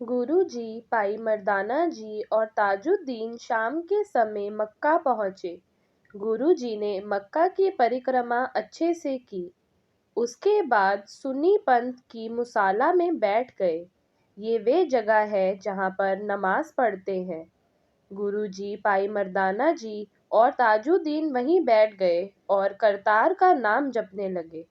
गुरुजी, भाई मर्दाना जी और ताजुद्दीन शाम के समय मक्का पहुंचे। गुरुजी ने मक्का की परिक्रमा अच्छे से की। उसके बाद सुन्नी पंथ की मुसाला में बैठ गए। ये वे जगह है जहाँ पर नमाज पढ़ते हैं। गुरुजी, भाई मर्दाना जी और ताजुद्दीन वहीं बैठ गए और करतार का नाम जपने लगे।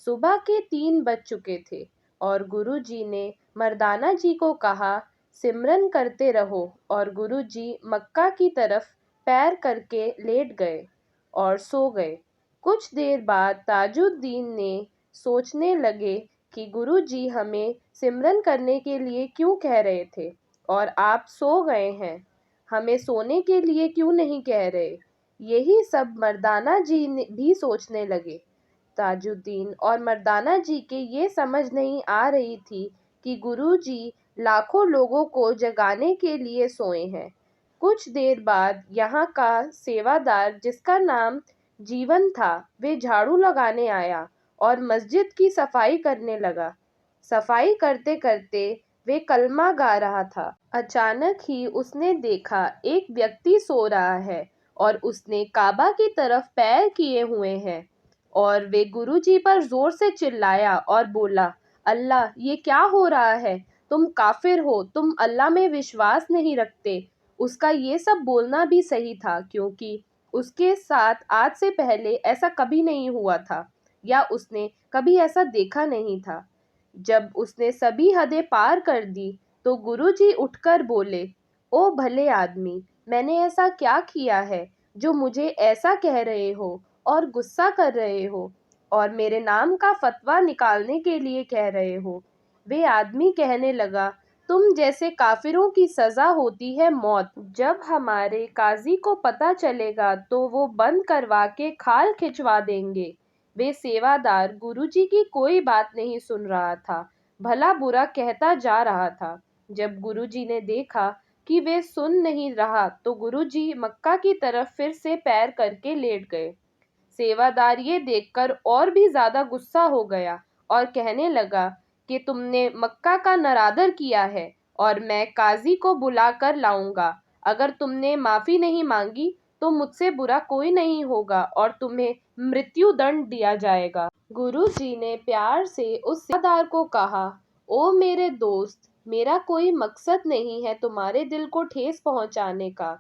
सुबह के 3 बज चुके थे और गुरुजी ने मर्दाना जी को कहा, सिमरन करते रहो, और गुरुजी मक्का की तरफ पैर करके लेट गए और सो गए। कुछ देर बाद ताजुद्दीन ने सोचने लगे कि गुरुजी हमें सिमरन करने के लिए क्यों कह रहे थे और आप सो गए हैं, हमें सोने के लिए क्यों नहीं कह रहे। यही सब मर्दाना जी भी सोचने लगे। ताजुद्दीन और मर्दाना जी के ये समझ नहीं आ रही थी कि गुरुजी लाखों लोगों को जगाने के लिए सोए हैं। कुछ देर बाद यहाँ का सेवादार, जिसका नाम जीवन था, वे झाड़ू लगाने आया और मस्जिद की सफाई करने लगा। सफाई करते करते वे कलमा गा रहा था। अचानक ही उसने देखा एक व्यक्ति सो रहा है और उसने काबा की तरफ पैर किए हुए हैं और वे गुरुजी पर जोर से चिल्लाया और बोला, अल्लाह, ये क्या हो रहा है? तुम काफिर हो, तुम अल्लाह में विश्वास नहीं रखते। उसका ये सब बोलना भी सही था, क्योंकि उसके साथ आज से पहले ऐसा कभी नहीं हुआ था या उसने कभी ऐसा देखा नहीं था। जब उसने सभी हदें पार कर दी तो गुरुजी उठकर बोले, ओ भले आदमी, मैंने ऐसा क्या किया है जो मुझे ऐसा कह रहे हो और गुस्सा कर रहे हो और मेरे नाम का फतवा निकालने के लिए कह रहे हो। वे आदमी कहने लगा, तुम जैसे काफिरों की सजा होती है मौत। जब हमारे काजी को पता चलेगा तो वो बंद करवा के खाल खिंचवा देंगे। वे सेवादार गुरुजी की कोई बात नहीं सुन रहा था, भला बुरा कहता जा रहा था। जब गुरुजी ने देखा कि वे सुन नहीं रहा तो गुरुजी मक्का की तरफ फिर से पैर करके लेट गए। सेवादार ये देखकर और भी ज्यादा गुस्सा हो गया और कहने लगा कि तुमने मक्का का नरादर किया है और मैं काजी को बुला कर लाऊंगा। अगर तुमने माफी नहीं मांगी तो मुझसे बुरा कोई नहीं होगा और तुम्हें मृत्यु दंड दिया जाएगा। गुरुजी ने प्यार से उस सेवादार को कहा, ओ मेरे दोस्त, मेरा कोई मकसद नहीं है तुम्हारे दिल को ठेस पहुंचाने का।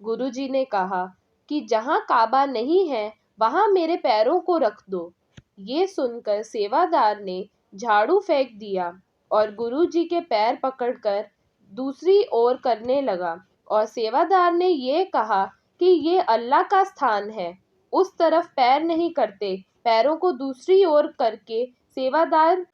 गुरुजी ने कहा कि जहाँ काबा नहीं है वहां मेरे पैरों को रख दो। ये सुनकर सेवादार ने झाड़ू फेंक दिया और गुरुजी के पैर पकड़कर दूसरी ओर करने लगा और सेवादार ने ये कहा कि ये अल्लाह का स्थान है, उस तरफ पैर नहीं करते। पैरों को दूसरी ओर करके सेवादार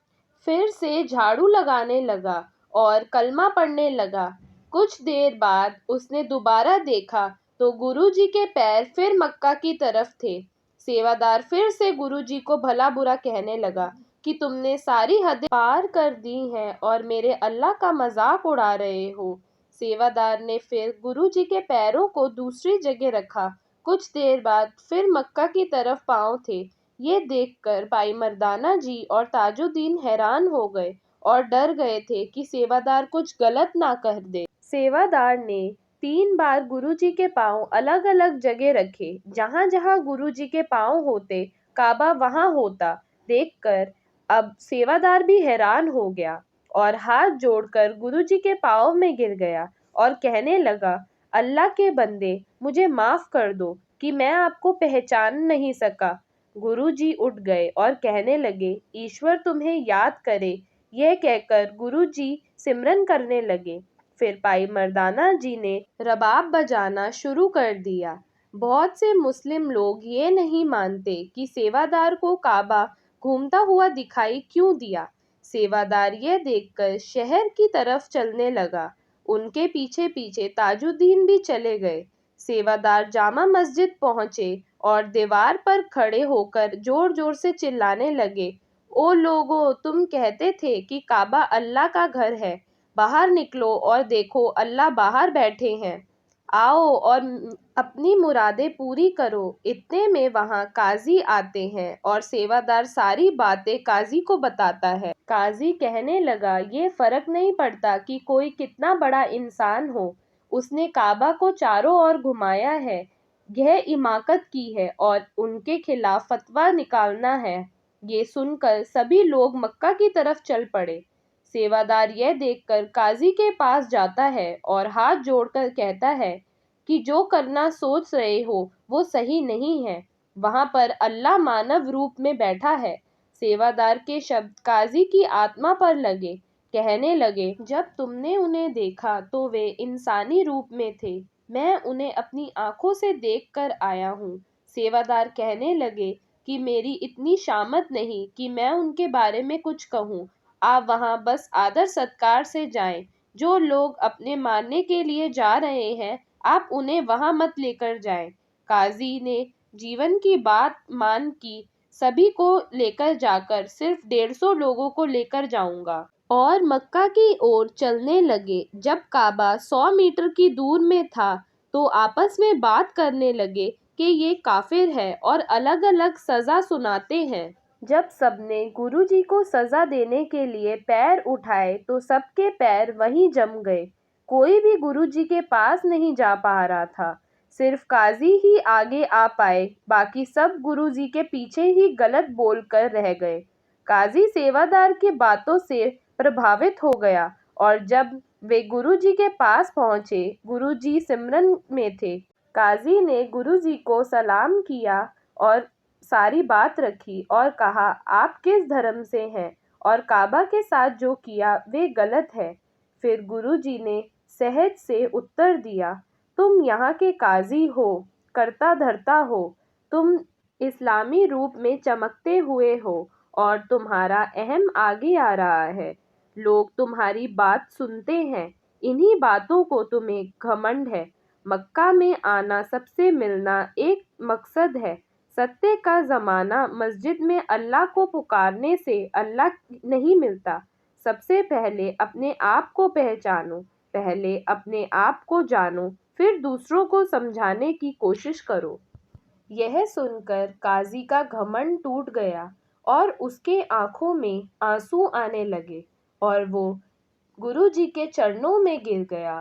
फिर से झाड़ू लगाने लगा और कलमा पढ़ने लगा। कुछ देर बाद उसने दोबारा देखा तो गुरुजी के पैर फिर मक्का की तरफ थे। सेवादार फिर से गुरुजी को भला बुरा कहने लगा कि तुमने सारी हदें पार कर दी हैं और मेरे अल्लाह का मजाक उड़ा रहे हो। सेवादार ने फिर गुरुजी के पैरों को दूसरी जगह रखा। कुछ देर बाद फिर मक्का की तरफ पांव थे। ये देखकर भाई मर्दाना जी और ताजुद्दीन हैरान हो गए और डर गए थे कि सेवादार कुछ गलत ना कर दे। सेवादार ने 3 बार गुरुजी के पांव अलग अलग जगह रखे। जहां जहां गुरुजी के पांव होते, काबा वहां होता देखकर अब सेवादार भी हैरान हो गया और हाथ जोड़कर गुरुजी के पांव में गिर गया और कहने लगा, अल्लाह के बंदे, मुझे माफ कर दो कि मैं आपको पहचान नहीं सका। गुरुजी उठ गए और कहने लगे, ईश्वर तुम्हें याद करे। यह कहकर गुरुजी सिमरन करने लगे। फिर भाई मर्दाना जी ने रबाब बजाना शुरू कर दिया। बहुत से मुस्लिम लोग ये नहीं मानते कि सेवादार को काबा घूमता हुआ दिखाई क्यों दिया। सेवादार ये देखकर शहर की तरफ चलने लगा। उनके पीछे पीछे ताजुद्दीन भी चले गए। सेवादार जामा मस्जिद पहुंचे और दीवार पर खड़े होकर जोर जोर से चिल्लाने लगे, ओ लोगो, तुम कहते थे कि काबा अल्लाह का घर है, बाहर निकलो और देखो अल्लाह बाहर बैठे हैं। आओ और अपनी मुरादें पूरी करो। इतने में वहां काजी आते हैं और सेवादार सारी बातें काजी को बताता है। काजी कहने लगा, ये फर्क नहीं पड़ता कि कोई कितना बड़ा इंसान हो, उसने काबा को चारों ओर घुमाया है, यह इमाकत की है और उनके खिलाफ फतवा निकालना है। ये सुनकर सभी लोग मक्का की तरफ चल पड़े। सेवादार यह देखकर काजी के पास जाता है और हाथ जोड़कर कहता है कि जो करना सोच रहे हो वो सही नहीं है। वहां पर अल्लाह मानव रूप में बैठा है। सेवादार के शब्द काजी की आत्मा पर लगे। कहने लगे, जब तुमने उन्हें देखा तो वे इंसानी रूप में थे। मैं उन्हें अपनी आंखों से देखकर आया हूँ। सेवादार कहने लगे कि मेरी इतनी शामत नहीं कि मैं उनके बारे में कुछ कहूँ। आप वहां बस आदर सत्कार से जाएं। जो लोग अपने मारने के लिए जा रहे हैं, आप उन्हें वहां मत लेकर जाएं। काजी ने जीवन की बात मान की। सभी को लेकर जाकर सिर्फ 150 लोगों को लेकर जाऊंगा। और मक्का की ओर चलने लगे। जब काबा 100 मीटर की दूर में था तो आपस में बात करने लगे कि ये काफिर है और अलग अलग सजा सुनाते हैं। जब सबने गुरुजी को सजा देने के लिए पैर उठाए तो सबके पैर वहीं जम गए। कोई भी गुरुजी के पास नहीं जा पा रहा था। सिर्फ काजी ही आगे आ पाए, बाकी सब गुरुजी के पीछे ही गलत बोलकर रह गए। काजी सेवादार की बातों से प्रभावित हो गया और जब वे गुरुजी के पास पहुंचे, गुरुजी सिमरन में थे। काजी ने गुरुजी को सलाम किया और सारी बात रखी और कहा, आप किस धर्म से हैं और काबा के साथ जो किया वे गलत है। फिर गुरुजी ने सहज से उत्तर दिया, तुम यहाँ के काजी हो, करता धरता हो, तुम इस्लामी रूप में चमकते हुए हो और तुम्हारा अहम आगे आ रहा है। लोग तुम्हारी बात सुनते हैं। इन्हीं बातों को तुम्हें घमंड है। मक्का में आना, सबसे मिलना एक मकसद है। सत्य का ज़माना, मस्जिद में अल्लाह को पुकारने से अल्लाह नहीं मिलता। सबसे पहले अपने आप को पहचानो, पहले अपने आप को जानो, फिर दूसरों को समझाने की कोशिश करो। यह सुनकर काजी का घमंड टूट गया और उसके आंखों में आंसू आने लगे और वो गुरुजी के चरणों में गिर गया।